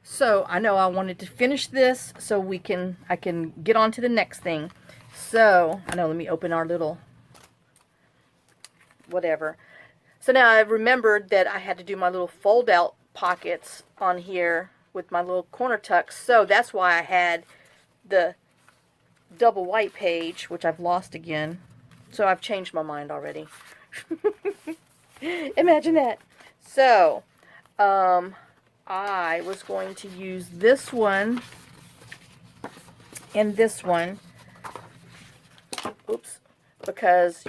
So I know I wanted to finish this so I can get on to the next thing. So I know, let me open our little whatever. So now I remembered that I had to do my little fold out pockets on here with my little corner tucks. So that's why I had the double white page, which I've lost again. So I've changed my mind already. Imagine that. So, I was going to use this one and this one. Oops. Because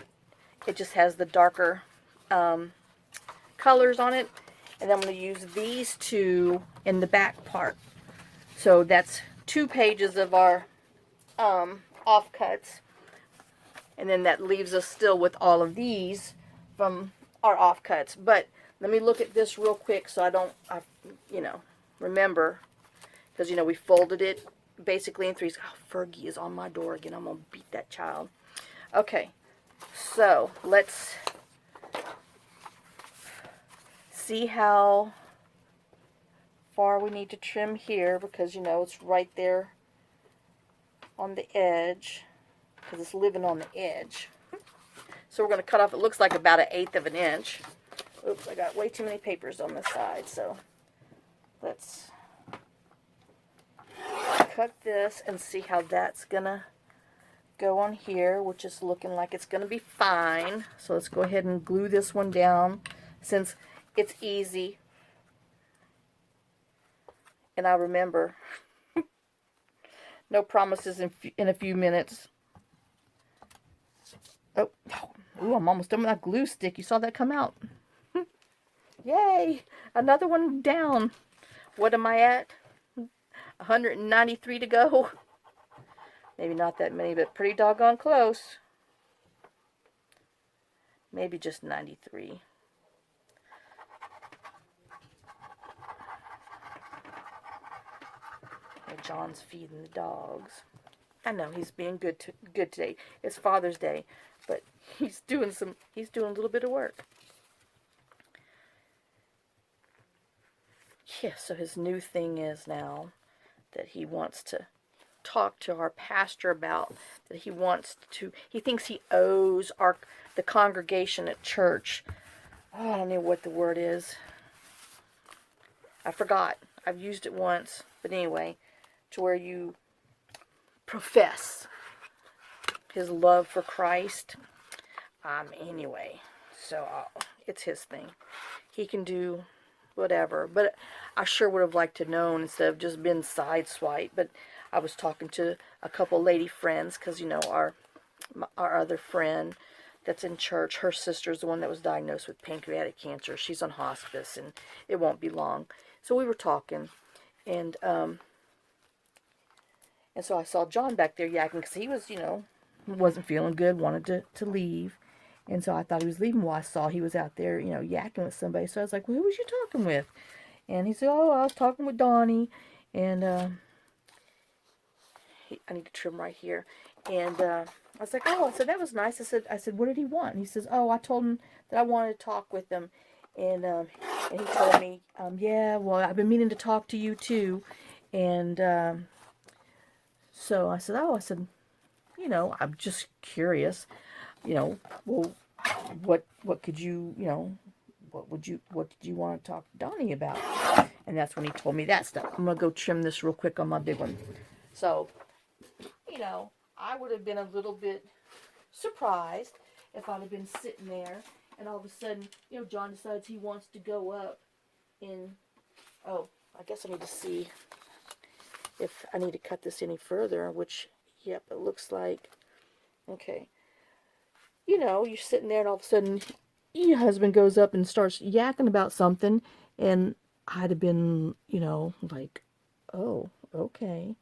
it just has the darker colors on it. And I'm going to use these two in the back part. So that's 2 pages of our offcuts. And then that leaves us still with all of these from our offcuts. But let me look at this real quick so I remember. Because, we folded it basically in 3. Oh, Fergie is on my door again. I'm going to beat that child. Okay, so let's see how far we need to trim here, because it's right there on the edge, because it's living on the edge. So we're going to cut off, it looks like about 1/8 of an inch. Oops, I got way too many papers on this side, so let's cut this and see how that's going to go on here, which is looking like it's going to be fine. So let's go ahead and glue this one down since it's easy. And I remember, no promises in a few minutes. Oh, ooh, I'm almost done with that glue stick. You saw that come out. Yay! Another one down. What am I at? 193 to go. Maybe not that many, but pretty doggone close. Maybe just 93. John's feeding the dogs. I know he's being good today. It's Father's Day, but he's doing a little bit of work. Yeah, so his new thing is now that he wants to talk to our pastor about, that he thinks he owes the congregation at church. Oh, I don't know what the word is. I forgot. I've used it once, but anyway, to where you profess his love for Christ. Anyway, so it's his thing. He can do whatever, but I sure would have liked to know instead of just been sideswiped. But I was talking to a couple lady friends, because our other friend that's in church, her sister's the one that was diagnosed with pancreatic cancer. She's on hospice, and it won't be long. So we were talking, and so I saw John back there yakking, because he was, wasn't feeling good, wanted to leave. And so I thought he was leaving. Well, I saw he was out there, yakking with somebody. So I was like, well, who was you talking with? And he said, oh, I was talking with Donnie. And I need to trim right here. And I was like, oh, I said, that was nice. I said, what did he want? And he says, oh, I told him that I wanted to talk with him. And he told me, yeah, well, I've been meaning to talk to you too. And so I said, oh, I'm just curious, well, what could you, what did you want to talk to Donnie about? And that's when he told me that stuff. I'm going to go trim this real quick on my big one. So, I would have been a little bit surprised if I'd have been sitting there and all of a sudden, John decides he wants to go up in, oh, I guess I need to see if I need to cut this any further, which, yep, it looks like, okay. You're sitting there and all of a sudden your husband goes up and starts yakking about something, and I'd have been, like, oh, okay.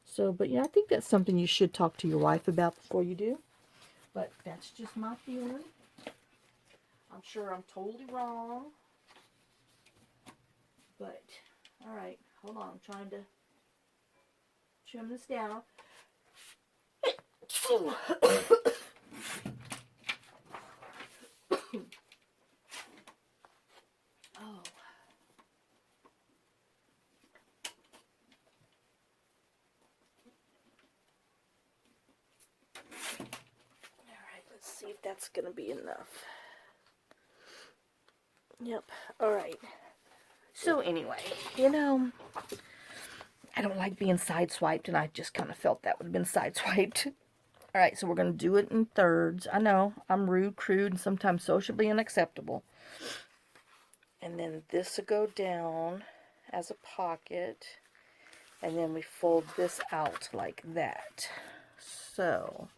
So, but I think that's something you should talk to your wife about before you do. But that's just my feeling. I'm sure I'm totally wrong. But, alright, hold on. I'm trying to trim this down. Oh. Alright, let's see if that's going to be enough. Yep, alright. So anyway, you know, I don't like being sideswiped, and I just kind of felt that would have been sideswiped. Alright, so we're going to do it in thirds. I know, I'm rude, crude, and sometimes socially unacceptable. And then this will go down as a pocket. And then we fold this out like that. So,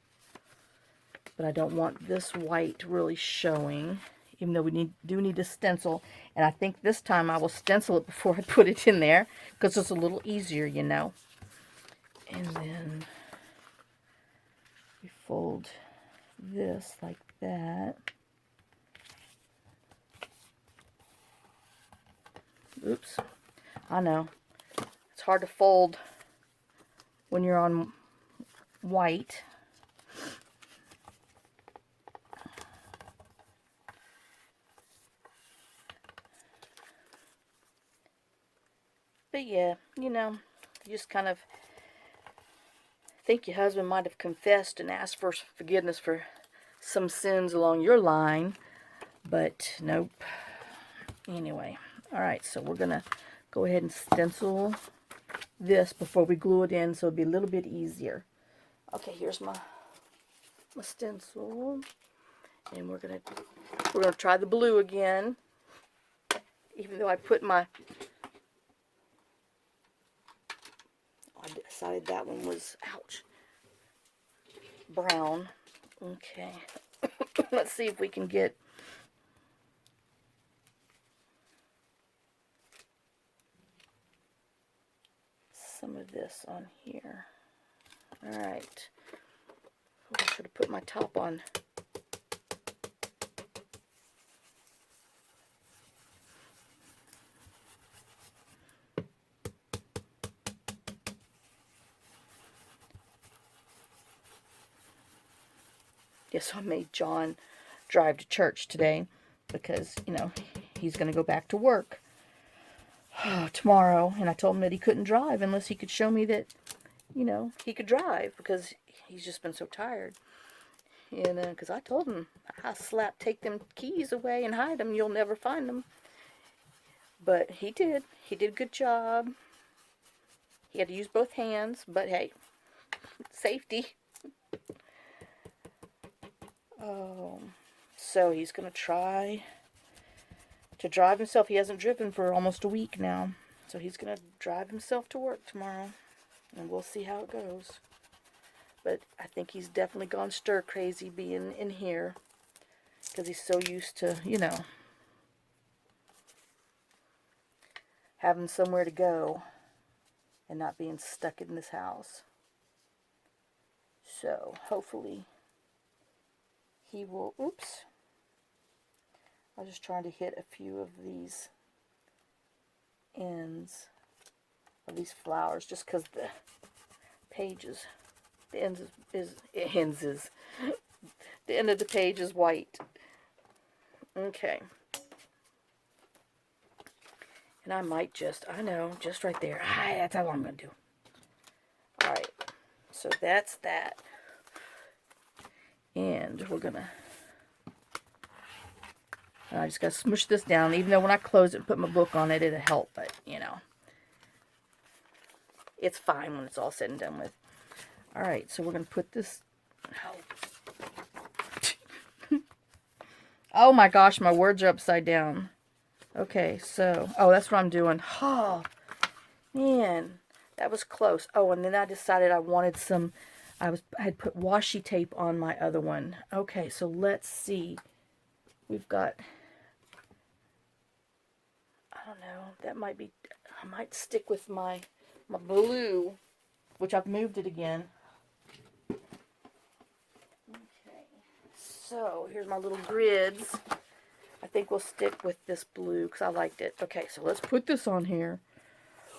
but I don't want this white really showing, even though we do need to stencil. And I think this time I will stencil it before I put it in there, because it's a little easier, you know. And then we fold this like that. Oops. I know. It's hard to fold when you're on white. But yeah, you know, you just kind of think your husband might have confessed and asked for forgiveness for some sins along your line. But nope. Anyway, alright, so we're going to go ahead and stencil this before we glue it in, so it'll be a little bit easier. Okay, here's my stencil, and we're gonna try the blue again. Even though I put I decided that one was, ouch, brown. Okay, let's see if we can get some of this on here. Alright. I should have put my top on. Yes, I made John drive to church today because, you know, he's going to go back to work tomorrow, and I told him that he couldn't drive unless he could show me that, you know, he could drive, because he's just been so tired. And because I told him, take them keys away and hide them, you'll never find them. But he did a good job. He had to use both hands, but hey, safety. So he's gonna try to drive himself. He hasn't driven for almost a week now, so he's gonna drive himself to work tomorrow, and we'll see how it goes. But I think he's definitely gone stir crazy being in here, because he's so used to, you know, having somewhere to go and not being stuck in this house. So hopefully he will, oops, I was just trying to hit a few of these ends of these flowers, just because the pages, the ends is the end of the page is white. Okay. And I might just right there. That's how I'm going to do. Alright. So that's that. And we're going to, I just got to smush this down. Even though when I close it and put my book on it, it'll help. But, you know, it's fine when it's all said and done with. Alright, so we're going to put this, oh my gosh, my words are upside down. Okay, so, oh, that's what I'm doing. Oh, man, that was close. Oh, and then I decided I wanted some, I had put washi tape on my other one. Okay, so let's see. We've got, I don't know, that might be, I might stick with my blue, which I've moved it again. Okay, so here's my little grids. I think we'll stick with this blue because I liked it. Okay, so let's put this on here.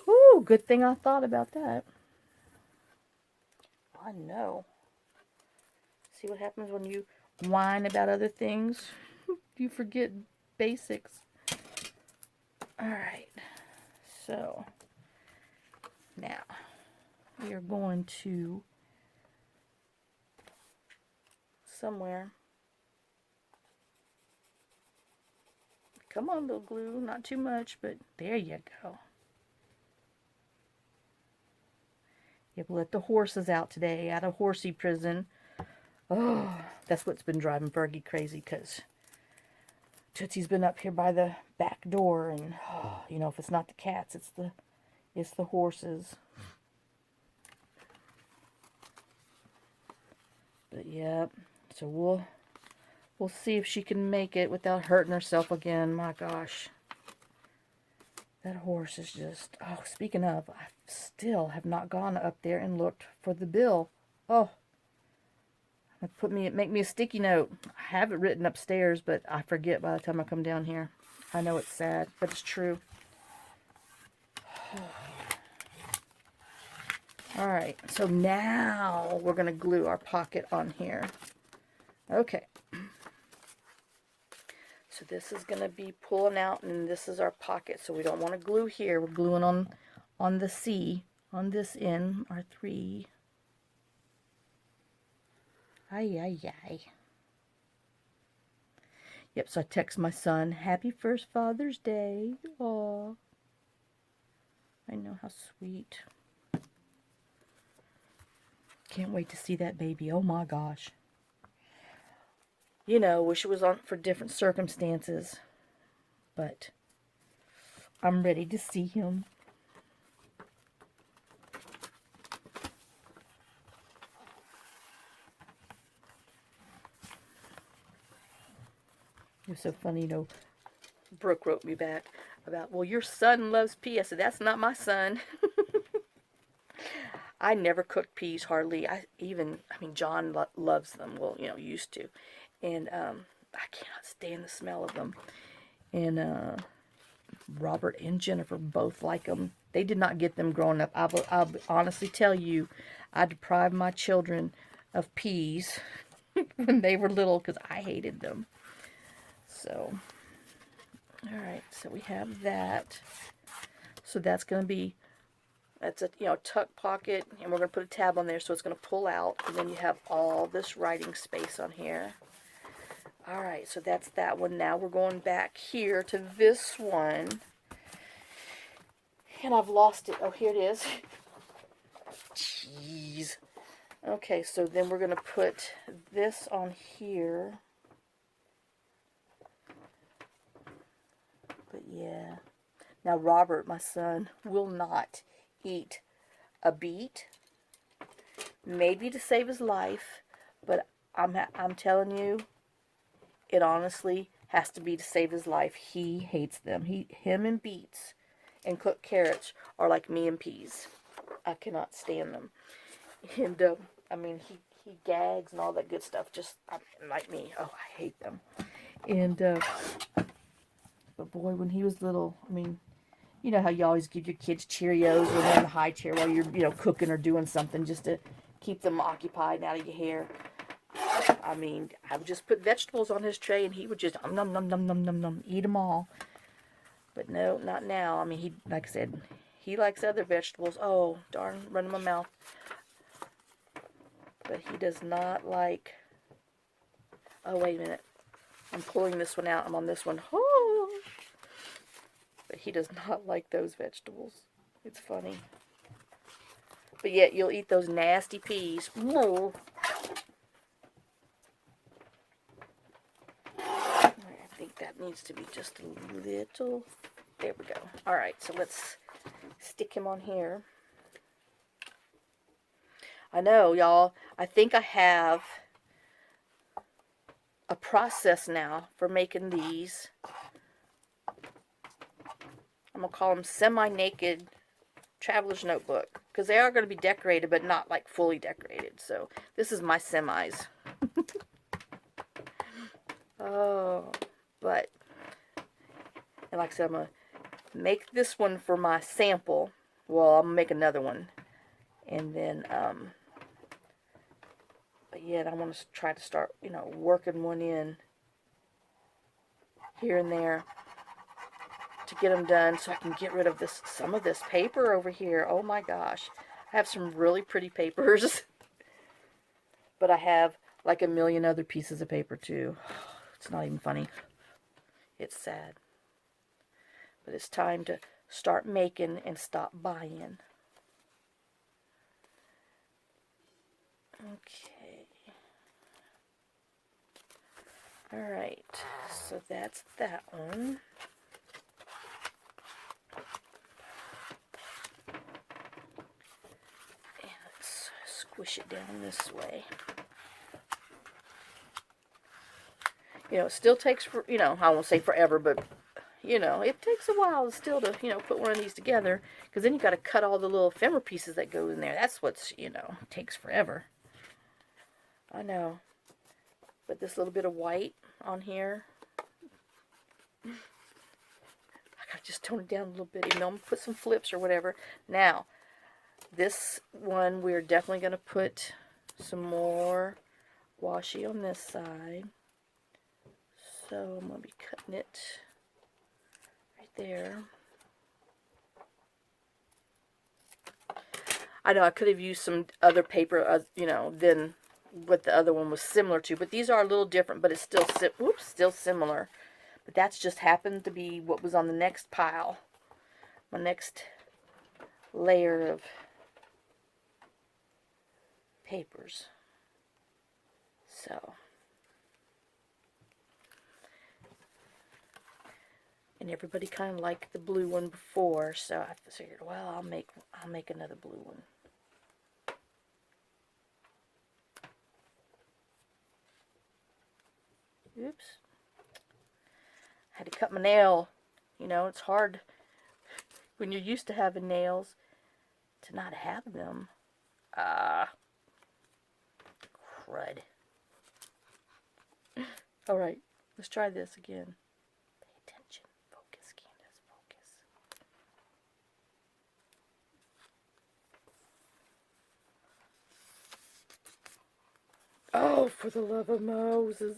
Ooh, good thing I thought about that. I know. See what happens when you whine about other things? You forget basics. Alright, so now we are going to somewhere. Come on, little glue. Not too much, but there you go. Yeah, we'll let the horses out today, out of horsey prison. Oh, that's what's been driving Fergie crazy, because Tootsie's been up here by the back door, and oh, you know, if it's not the cats, it's the horses. But yeah, so we'll see if she can make it without hurting herself again. My gosh, that horse is just, oh, speaking of, I still have not gone up there and looked for the bill. Oh, make me a sticky note. I have it written upstairs, but I forget by the time I come down here. I know it's sad, but it's true. Alright, so now we're going to glue our pocket on here. Okay. So this is going to be pulling out, and this is our pocket. So we don't want to glue here. We're gluing on the C, on this end, our 3. Ay, ay, ay. Yep, so I text my son, happy first Father's Day. Aw. I know, how sweet. Can't wait to see that baby. Oh my gosh. You know, wish it was on for different circumstances. But I'm ready to see him. It was so funny, you know, Brooke wrote me back about, well, your son loves peas. I said, that's not my son. I never cooked peas hardly. I mean, John loves them. Well, you know, used to. And I cannot stand the smell of them. And Robert and Jennifer both like them. They did not get them growing up. I'll honestly tell you, I deprived my children of peas when they were little because I hated them. So, alright, so we have that. So that's going to be, that's a, you know, tuck pocket, and we're going to put a tab on there so it's going to pull out, and then you have all this writing space on here. Alright, so that's that one. Now we're going back here to this one. And I've lost it. Oh, here it is. Jeez. Okay, so then we're going to put this on here. But yeah. Now Robert, my son, will not eat a beet. Maybe to save his life, but I'm telling you, it honestly has to be to save his life. He hates them. Him and beets and cooked carrots are like me and peas. I cannot stand them. And I mean, he gags and all that good stuff. Just like me. Oh, I hate them. And but boy, when he was little, I mean, you know how you always give your kids Cheerios when they're in the high chair while you're, you know, cooking or doing something just to keep them occupied and out of your hair. I mean, I would just put vegetables on his tray and he would just nom nom nom nom nom nom eat them all. But no, not now. I mean, he, like I said, he likes other vegetables. Oh, darn, running my mouth. But he does not like. Oh, wait a minute. I'm pulling this one out. I'm on this one. Oh. But he does not like those vegetables. It's funny. But yet you'll eat those nasty peas. Whoa. I think that needs to be just a little. There we go. Alright, so let's stick him on here. I know, y'all. I think I have a process now for making these. I'm going to call them semi-naked traveler's notebook. Because they are going to be decorated, but not like fully decorated. So, this is my semis. Oh, but, and like I said, I'm going to make this one for my sample. Well, I'm going to make another one. And then, but yet I want to try to start, you know, working one in here and there to get them done so I can get rid of this, some of this paper over here. Oh my gosh. I have some really pretty papers. But I have like a million other pieces of paper too. It's not even funny. It's sad. But it's time to start making and stop buying. Okay. Alright, so that's that one. And let's squish it down this way. You know, it still takes, I won't say forever, but, it takes a while still to, put one of these together. Because then you got to cut all the little ephemera pieces that go in there. That's what's, takes forever. I know. But this little bit of white on here, I gotta just tone it down a little bit. I'm gonna put some flips or whatever. Now, this one we're definitely gonna put some more washi on this side. So I'm gonna be cutting it right there. I know I could have used some other paper, than what the other one was similar to, but these are a little different, but it's still still similar. But that's just happened to be what was on the next pile, my next layer of papers. So, and everybody kind of liked the blue one before, so I figured, well, I'll make another blue one. Oops. I had to cut my nail. It's hard when you're used to having nails to not have them. Crud. Alright, let's try this again. Pay attention. Focus, Candace. Focus. Oh, for the love of Moses.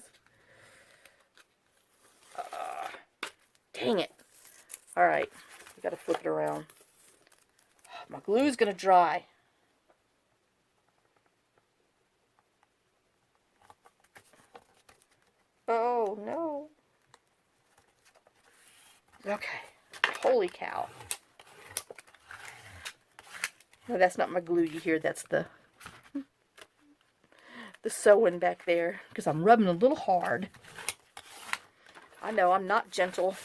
Dang it. Alright, we gotta flip it around. My glue's gonna dry. Oh, no. Okay. Holy cow. No, that's not my glue you hear. That's the sewing back there. Because I'm rubbing a little hard. I know, I'm not gentle.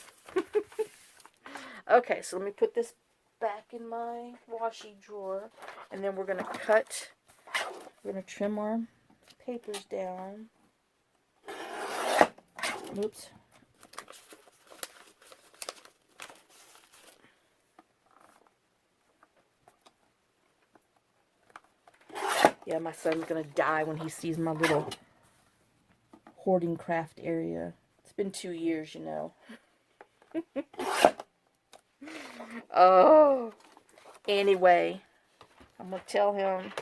Okay, so let me put this back in my washi drawer. And then we're going to cut. We're going to trim our papers down. Oops. Yeah, my son's going to die when he sees my little hoarding craft area. It's been 2 years, Oh. Anyway, I'm going to tell him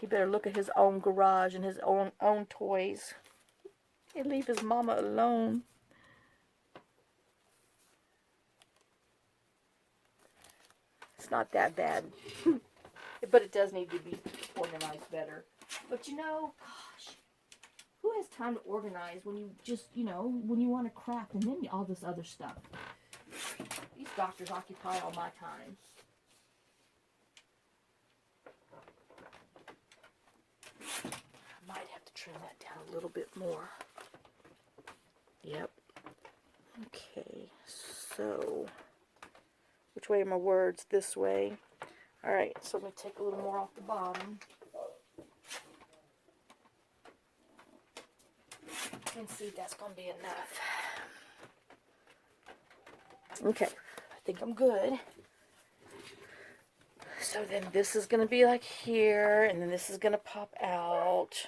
he better look at his own garage and his own toys and leave his mama alone. It's not that bad. But it does need to be organized better. But gosh, who has time to organize when you just, when you want to craft and then all this other stuff? These doctors occupy all my time. I might have to trim that down a little bit more. Yep. Okay, so which way are my words? This way. Alright, so let me take a little more off the bottom. And see if that's going to be enough. Okay, I think I'm good. So then this is going to be like here, and then this is going to pop out.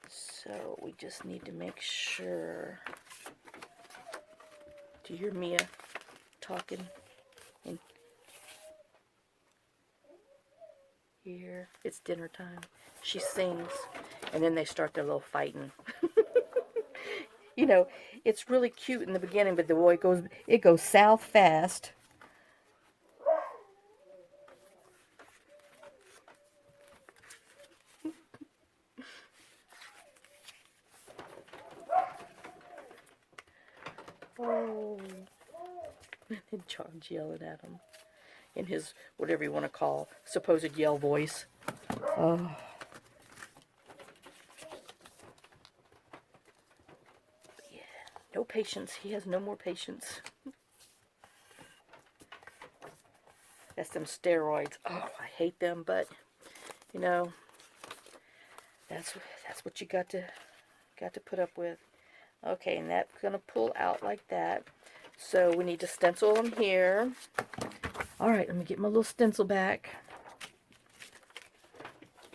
So we just need to make sure. Do you hear Mia talking? And here, it's dinner time. She sings, and then they start their little fighting. It's really cute in the beginning, but the boy it goes south fast. Oh. And John's yelling at him in his, whatever you want to call, supposed yell voice. Oh. Yeah, no patience. He has no more patience. That's them steroids. Oh, I hate them, but you know, that's what you got to put up with. Okay, and that's gonna pull out like that. So we need to stencil them here. All right, let me get my little stencil back.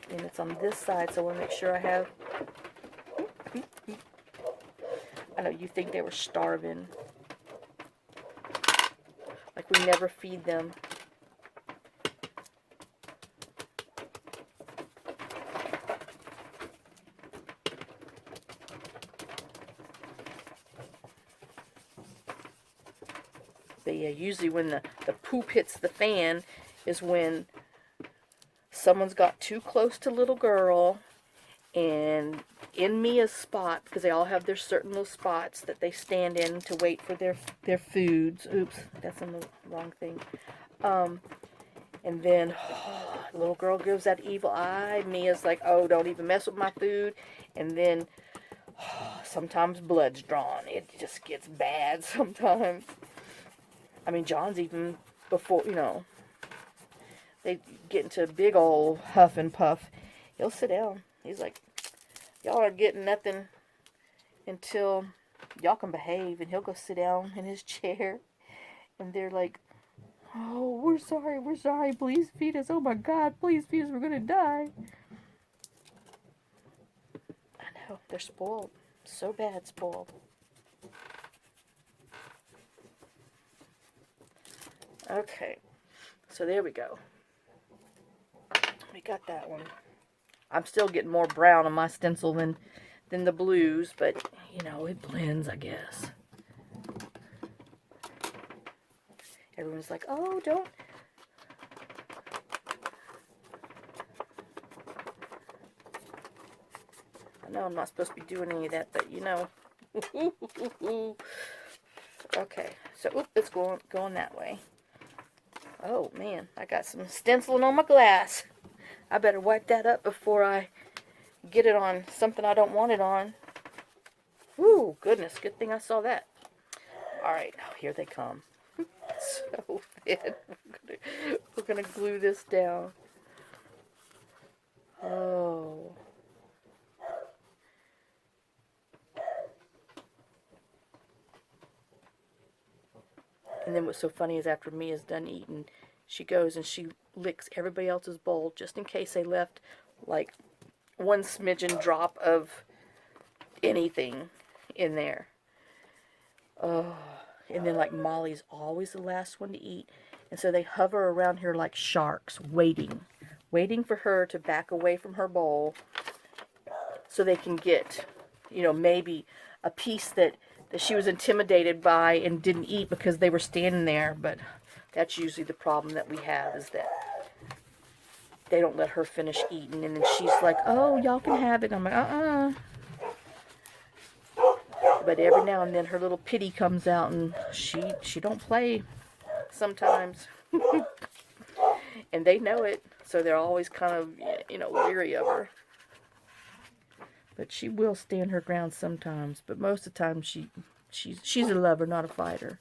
And it's on this side, so I want to make sure I have. I know you think they were starving. Like we never feed them. But yeah, usually when the poop hits the fan is when someone's got too close to little girl, and in Mia's spot, because they all have their certain little spots that they stand in to wait for their foods. Oops, that's on the wrong thing. And then little girl gives that evil eye. Mia's like, oh, don't even mess with my food. And then sometimes blood's drawn. It just gets bad sometimes. I mean, John's even before, you know, they get into a big old huff and puff. He'll sit down. He's like, y'all are getting nothing until y'all can behave. And he'll go sit down in his chair. And they're like, oh, we're sorry, please feed us. Oh my God, please feed us, we're gonna die. I know, they're spoiled. So bad spoiled. Okay, so there we go. We got that one. I'm still getting more brown on my stencil than the blues, but you know, it blends, I guess. Everyone's like, oh, don't. I know I'm not supposed to be doing any of that, but you know. Okay, so it's going that way. Oh man, I got some stenciling on my glass. I better wipe that up before I get it on something I don't want it on. Ooh, goodness, good thing I saw that. Alright, oh, here they come. So thin. We're gonna glue this down. Oh. And then what's so funny is after Mia's done eating, she goes and she licks everybody else's bowl just in case they left like one smidgen drop of anything in there. Oh, and then like Molly's always the last one to eat, and so they hover around here like sharks, waiting for her to back away from her bowl so they can get, you know, maybe a piece that she was intimidated by and didn't eat because they were standing there. But that's usually the problem that we have, is that they don't let her finish eating, and then she's like, oh, y'all can have it. I'm like, But every now and then her little pity comes out, and she don't play sometimes. And they know it, so they're always kind of, you know, leery of her. But she will stand her ground sometimes, but most of the time she's a lover, not a fighter.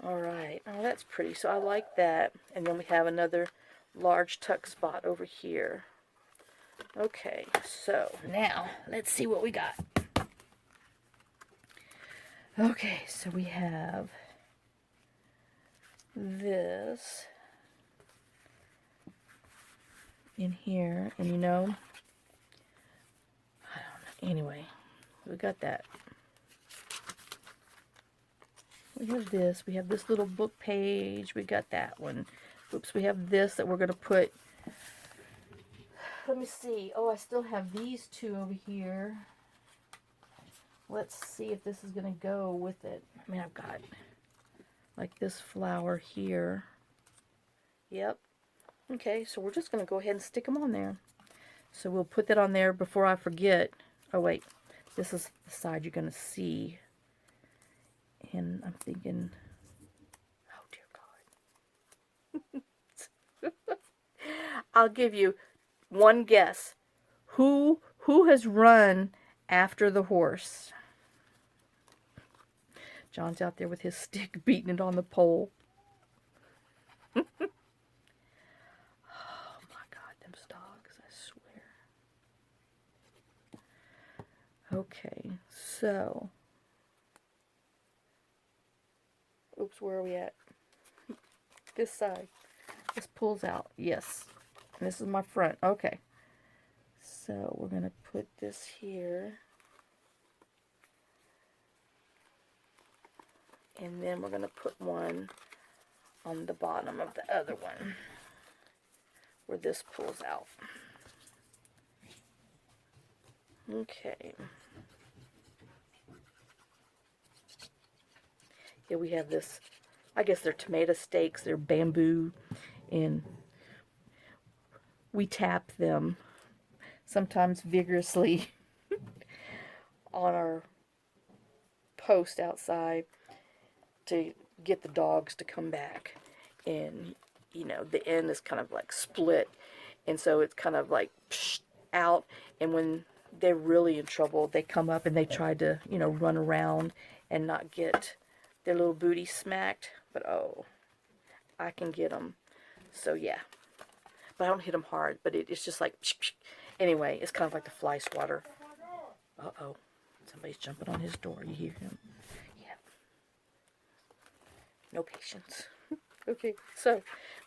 Alright, oh, that's pretty, so I like that. And then we have another large tuck spot over here. Okay, so now let's see what we got. Okay, so we have this in here, and you know, I don't know, anyway, we got that. We have this little book page, we got that one. Oops, we have this that we're going to put, let me see, oh, I still have these two over here. Let's see if this is going to go with it. I mean, I've got like this flower here. Yep. Okay, so we're just going to go ahead and stick them on there. So we'll put that on there before I forget. Oh, wait. This is the side you're going to see. And I'm thinking, oh dear God. I'll give you one guess. Who has run after the horse? John's out there with his stick beating it on the pole. Oh my God, them dogs, I swear. Okay, so. Oops, where are we at? This side. This pulls out. Yes. And this is my front. Okay. So we're going to put this here. And then we're going to put one on the bottom of the other one where this pulls out. Okay. Yeah, we have this, I guess they're tomato stakes, they're bamboo, and we tap them sometimes vigorously on our post outside to get the dogs to come back. And you know, the end is kind of like split, and so it's kind of like out, and when they're really in trouble, they come up and they try to, you know, run around and not get their little booty smacked. But oh, I can get them. So yeah, but I don't hit them hard, but it's just like anyway, it's kind of like the fly swatter. Uh-oh, somebody's jumping on his door. You hear him? Yeah, no patience. Okay, so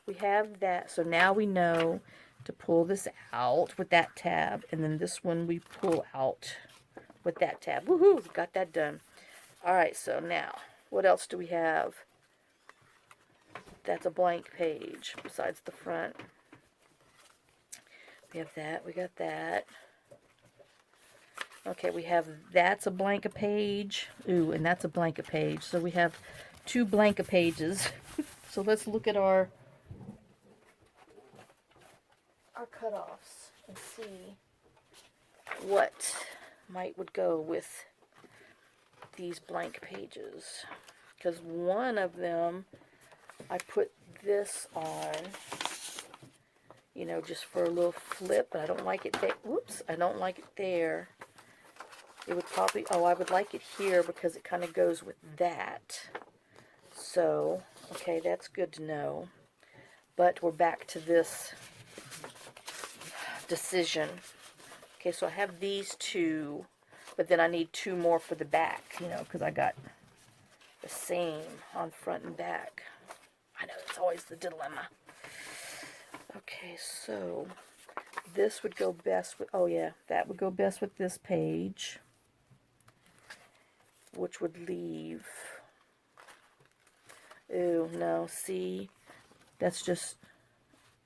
we have that. So now we know to pull this out with that tab, and then this one we pull out with that tab. Woohoo! Got that done. Alright, so now, what else do we have? That's a blank page besides the front. We have that. We got that. Okay, we have that's a blank page. Ooh, and that's a blank page. So we have two blank pages. So let's look at our cutoffs and see what would go with these blank pages. Because one of them, I put this on, you know, just for a little flip, but I don't like it there. Whoops, I don't like it there. It would probably, oh, I would like it here because it kind of goes with that. So, okay, that's good to know. But we're back to this decision. Okay, so I have these two, but then I need two more for the back, you know, because I got the same on front and back. I know, it's always the dilemma. Okay, so this would go best with, oh yeah, that would go best with this page, which would leave, ooh, no, see, that's just,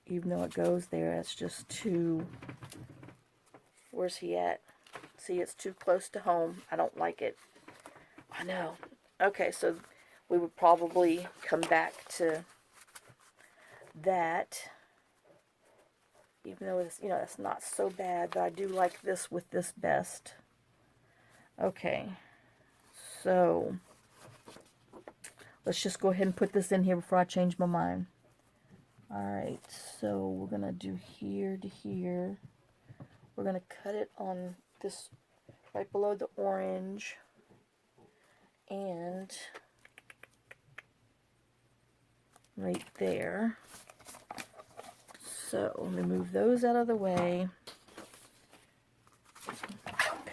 even though it goes there, that's just too, where's he at? See, it's too close to home. I don't like it. I know. Okay, so we would probably come back to that, even though it's, you know, it's not so bad, but I do like this with this best. Okay, so let's just go ahead and put this in here before I change my mind. Alright, so we're going to do here to here. We're going to cut it on this, right below the orange. And right there. So let me move those out of the way.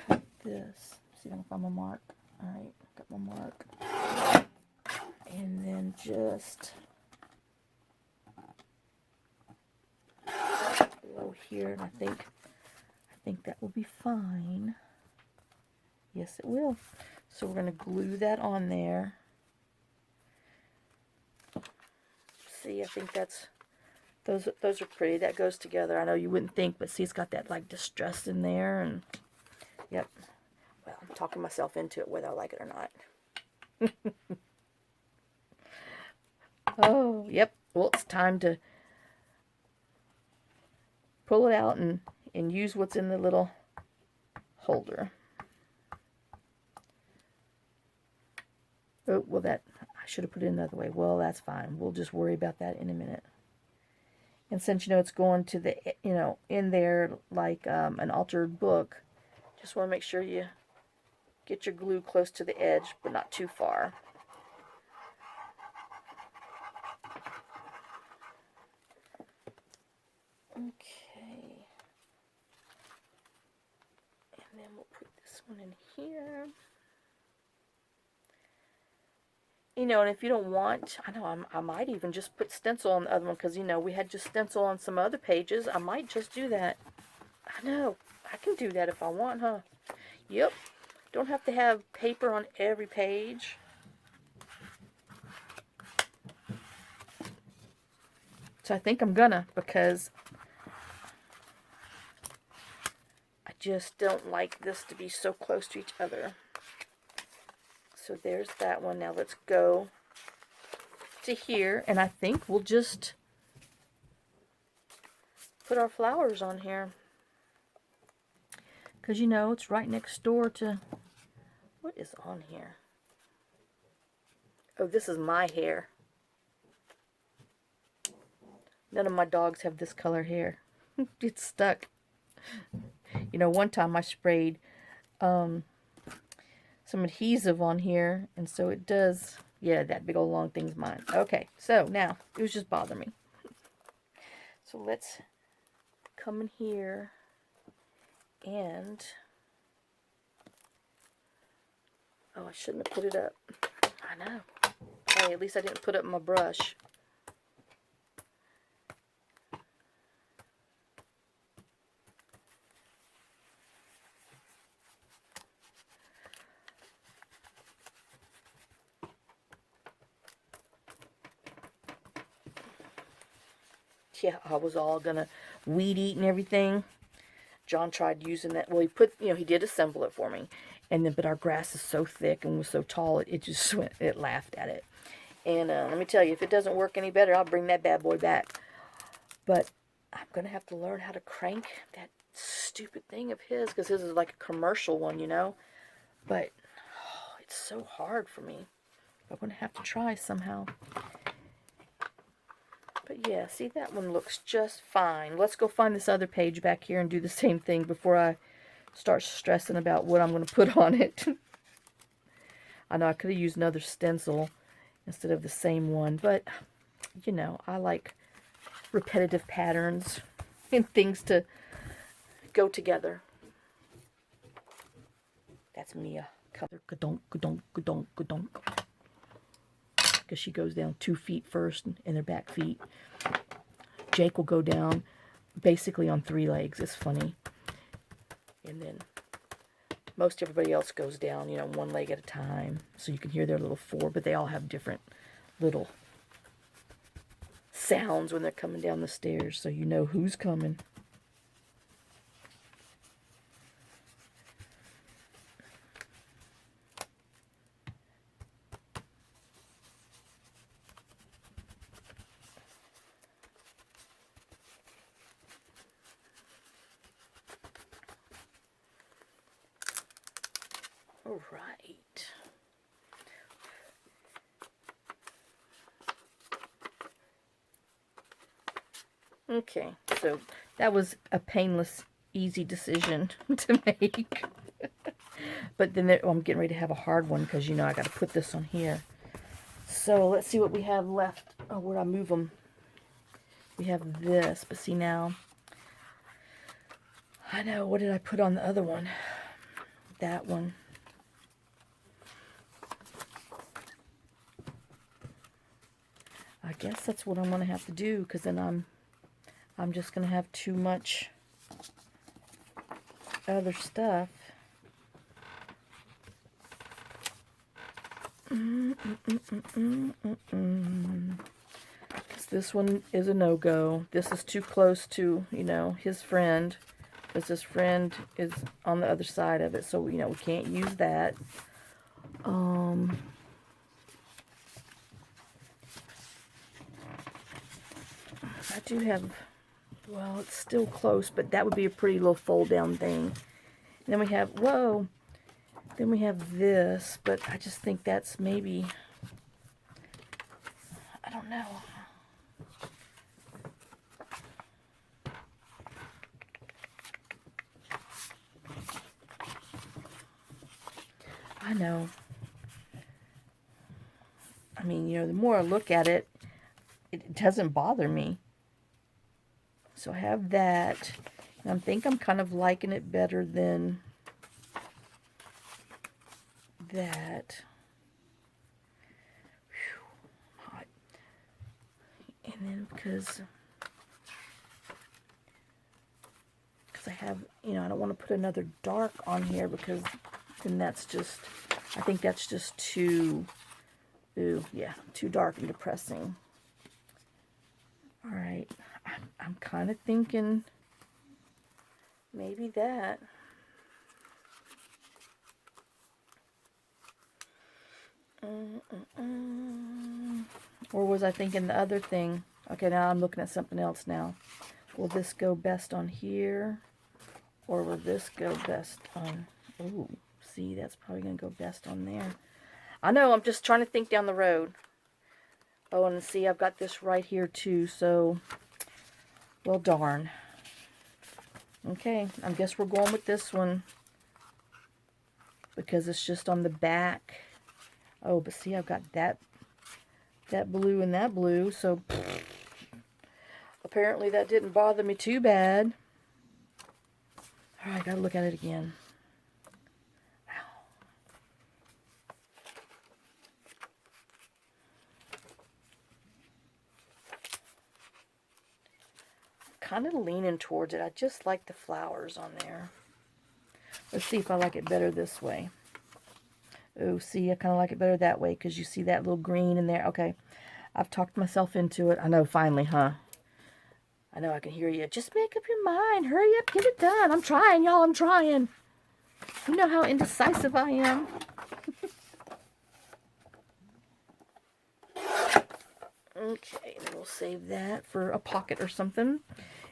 Cut this. See if I can find my mark. Alright, got my mark. And then just below here, and I think that will be fine. Yes, it will. So we're going to glue that on there. See, I think that's, those are pretty. That goes together. I know you wouldn't think, but see, it's got that like distress in there, and yep. Well, I'm talking myself into it whether I like it or not. Oh, yep. Well, it's time to pull it out and use what's in the little holder. Oh, well, that, I should have put it another way. Well, that's fine. We'll just worry about that in a minute. And since, you know, it's going to the, you know, in there like an altered book, just want to make sure you get your glue close to the edge, but not too far. Okay. And then we'll put this one in here. You know, and if you don't want, I know I might even just put stencil on the other one, because, you know, we had just stencil on some other pages. I might just do that. I know. I can do that if I want, huh? Yep. Don't have to have paper on every page. So I think I'm gonna, because I just don't like this to be so close to each other. So there's that one. Now let's go to here, and I think we'll just put our flowers on here. Because, you know, it's right next door to... What is on here? Oh, this is my hair. None of my dogs have this color hair. It's stuck. You know, one time I sprayed some adhesive on here, and so it does, yeah, that big old long thing's mine. Okay, so now, it was just bothering me. So let's come in here, and, oh, I shouldn't have put it up. I know. Hey, at least I didn't put up my brush. Yeah, I was all gonna weed eat and everything. John tried using that. Well, he put, you know, he did assemble it for me. And then, but our grass is so thick and was so tall, it just went, it laughed at it. And let me tell you, if it doesn't work any better, I'll bring that bad boy back. But I'm gonna have to learn how to crank that stupid thing of his, because his is like a commercial one, you know. But oh, it's so hard for me. I'm gonna have to try somehow. But yeah, see, that one looks just fine. Let's go find this other page back here and do the same thing before I start stressing about what I'm going to put on it. I know I could have used another stencil instead of the same one, but, you know, I like repetitive patterns and things to go together. That's Mia. Ka-donk, ka-donk, ka-donk, ka-donk. Because she goes down 2 feet first and their back feet. Jake will go down basically on 3 legs. It's funny. And then most everybody else goes down, you know, 1 leg at a time. So you can hear their little 4, but they all have different little sounds when they're coming down the stairs, so you know who's coming. All right. Okay, so that was a painless, easy decision to make. But then there, oh, I'm getting ready to have a hard one because, you know, I got to put this on here. So let's see what we have left. Oh, where'd I move them? We have this, but see now, I know, what did I put on the other one? That one. I guess that's what I'm going to have to do, because then I'm just going to have too much other stuff. Because this one is a no-go. This is too close to, you know, his friend, because his friend is on the other side of it, so, you know, we can't use that. I do have, well, it's still close, but that would be a pretty little fold-down thing. And then we have, whoa, then we have this, but I just think that's maybe don't know. I know. I mean, you know, the more I look at it, it doesn't bother me. So I have that. And I think I'm kind of liking it better than that. Whew, hot. And then because I have, you know, I don't want to put another dark on here because then that's just, I think that's just too, ooh, yeah, too dark and depressing. All right, I'm kind of thinking maybe that. Or was I thinking the other thing? Okay, now I'm looking at something else now. Will this go best on here? Or will this go best on... Ooh, see, that's probably going to go best on there. I know, I'm just trying to think down the road. Oh, and see, I've got this right here too, so... Well, darn. Okay, I guess we're going with this one. Because it's just on the back. Oh, but see, I've got that blue and that blue, so... Apparently that didn't bother me too bad. Alright, gotta look at it again. Ow. Kind of leaning towards it. I just like the flowers on there. Let's see if I like it better this way. Oh, see, I kind of like it better that way because you see that little green in there. Okay, I've talked myself into it. I know, finally, huh? I know I can hear you. Just make up your mind. Hurry up, get it done. I'm trying, y'all. I'm trying. You know how indecisive I am. Okay, then we'll save that for a pocket or something.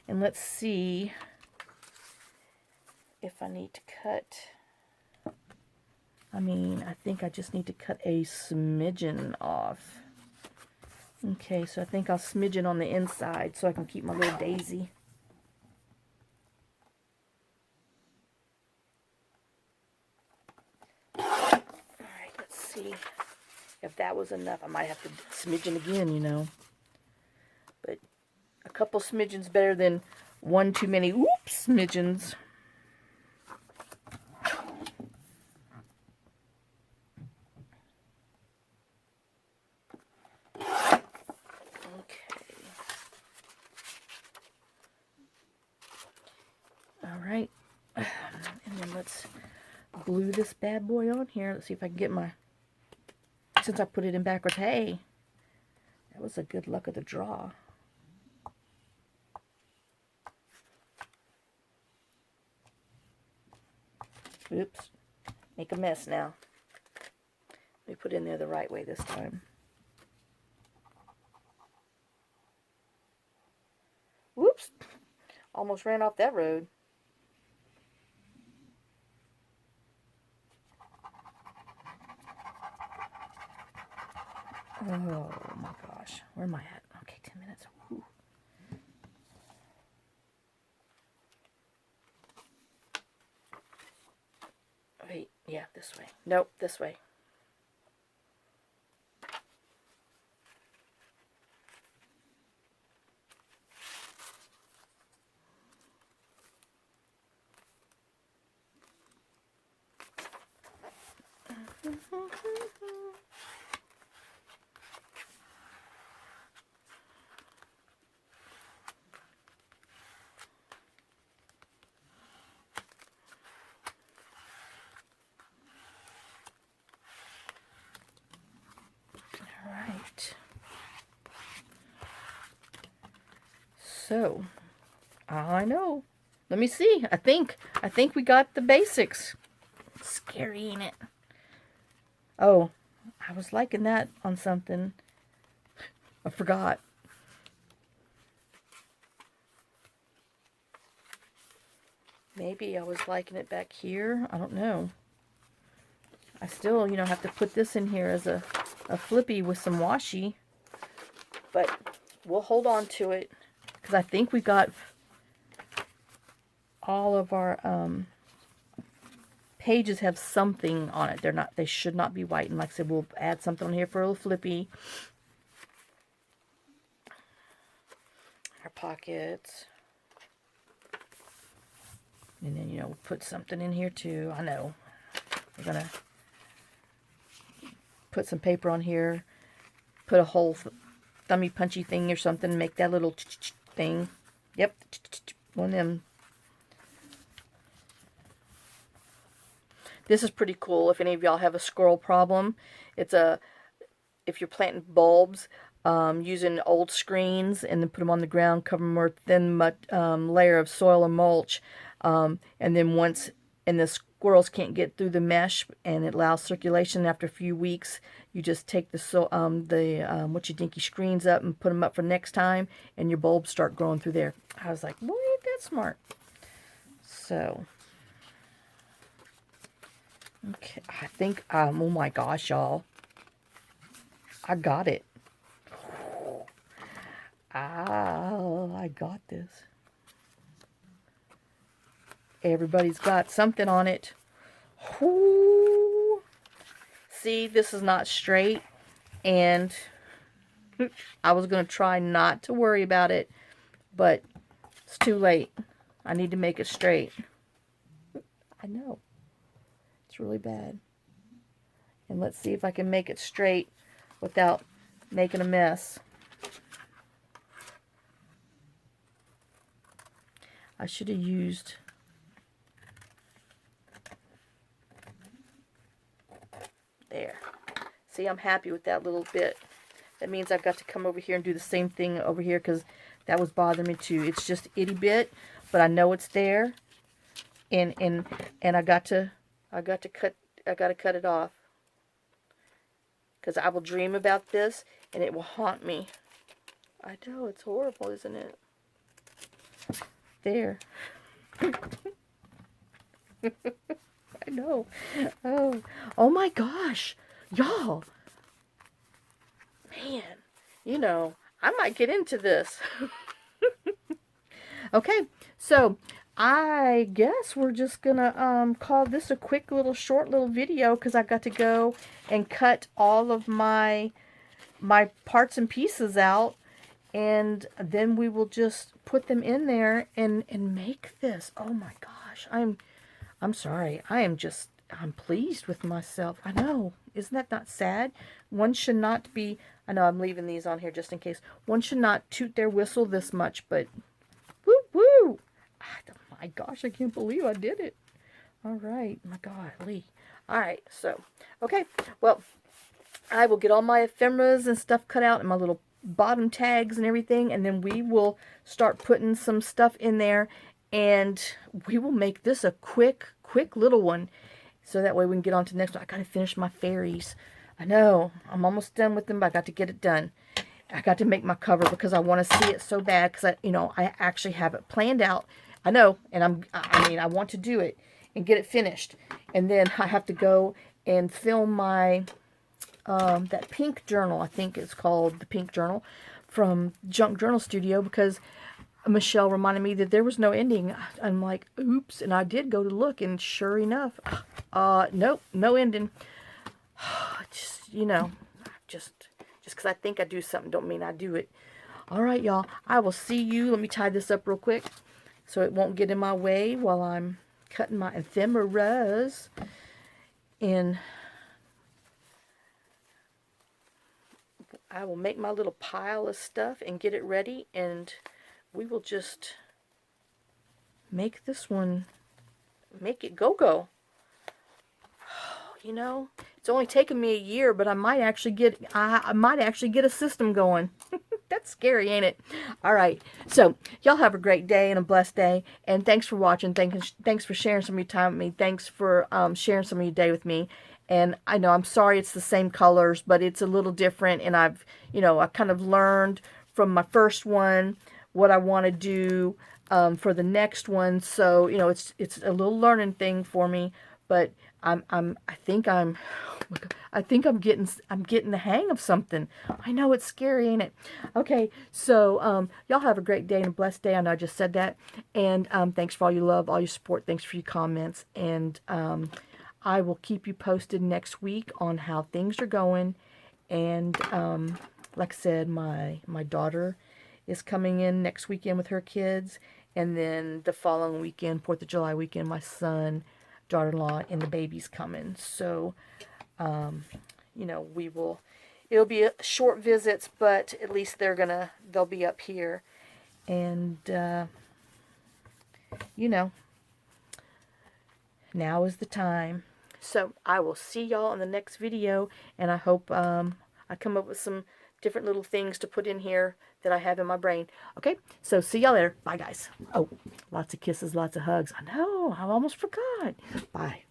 And let's see if I need to cut. I mean, I think I just need to cut a smidgen off. Okay, so I think I'll smidgen on the inside so I can keep my little daisy. Alright, let's see if that was enough. I might have to smidgen again, you know. But a couple smidgens better than one too many smidgens. Alright, and then let's glue this bad boy on here. Let's see if I can get my, since I put it in backwards. Hey, that was a good luck of the draw. Oops, make a mess now. Let me put it in there the right way this time. Whoops, almost ran off that road. Oh my gosh, where am I at? Okay, 10 minutes. Whew. Wait, yeah, this way. Nope, this way. So, I know. Let me see. I think we got the basics. It's scary, ain't it? Oh, I was liking that on something. I forgot. Maybe I was liking it back here. I don't know. I still, you know, have to put this in here as a flippy with some washi. but we'll hold on to it because I think we got all of our pages have something on it. They should not be white. And like I said, we'll add something on here for a little flippy. Our pockets. And then, you know, we'll put something in here too. I know. We're going to put some paper on here. Put a whole thummy punchy thing or something. Make that little thing. Yep. One of them. This is pretty cool. If any of y'all have a squirrel problem, if you're planting bulbs, using old screens and then put them on the ground, cover them with a thin layer of soil or mulch, and then the squirrels can't get through the mesh, and it allows circulation. After a few weeks, you just take what you dinky screens up and put them up for next time, and your bulbs start growing through there. I was like, boy, ain't that smart. So, okay, I think, oh my gosh, y'all, I got it. I got this. Everybody's got something on it. Ooh. See, this is not straight, and I was going to try not to worry about it, but it's too late. I need to make it straight. I know. It's really bad. And let's see if I can make it straight without making a mess. I should have used there. See, I'm happy with that little bit. That means I've got to come over here and do the same thing over here because that was bothering me too. It's just itty bit, but I know it's there, and I got to cut it off because I will dream about this and it will haunt me. I know, it's horrible, isn't it? There. I know. Oh my gosh, y'all. Man, you know, I might get into this. Okay, so I guess we're just gonna call this a quick short little video because I got to go and cut all of my parts and pieces out, and then we will just put them in there and make this. Oh my gosh, I'm sorry. I'm pleased with myself. I know. Isn't that not sad? One should not be, I know I'm leaving these on here just in case. One should not toot their whistle this much, but woo woo. Oh my gosh, I can't believe I did it. All right. My golly. All right. So, okay. Well, I will get all my ephemeras and stuff cut out and my little bottom tags and everything, and then we will start putting some stuff in there, and we will make this a quick little one, so that way we can get on to the next one. I gotta finish my fairies. I know I'm almost done with them, but I got to get it done. I got to make my cover because I want to see it so bad, because I actually have it planned out. I know, and I want to do it and get it finished, and then I have to go and film my that pink journal. I think it's called the pink journal from TheJunkJournalStudio, because Michelle reminded me that there was no ending. I'm like, oops, and I did go to look, and sure enough, nope, no ending. Just because I think I do something don't mean I do it. All right, y'all, I will see you. Let me tie this up real quick so it won't get in my way while I'm cutting my ephemeras. And I will make my little pile of stuff and get it ready, and we will just make this one, make it go. You know, it's only taken me a year, but I might actually get a system going. That's scary, ain't it? All right. So, y'all have a great day and a blessed day, and thanks for watching. Thanks for sharing some of your time with me. Thanks for sharing some of your day with me. And I know I'm sorry it's the same colors, but it's a little different, and I kind of learned from my first one what I want to do for the next one. So, it's a little learning thing for me, but I think I'm getting the hang of something. I know it's scary, ain't it? Okay, so y'all have a great day and a blessed day. I know I just said that. And thanks for all your love, all your support. Thanks for your comments. And I will keep you posted next week on how things are going. And like I said, my daughter is coming in next weekend with her kids. And then the following weekend, 4th of July weekend, my son, daughter-in-law, and the baby's coming. So, you know, it'll be short visits, but at least they'll be up here. And, you know, now is the time. So I will see y'all in the next video, and I hope I come up with some different little things to put in here that I have in my brain. Okay, so see y'all later. Bye, guys. Oh, lots of kisses, lots of hugs. I know, I almost forgot. Bye.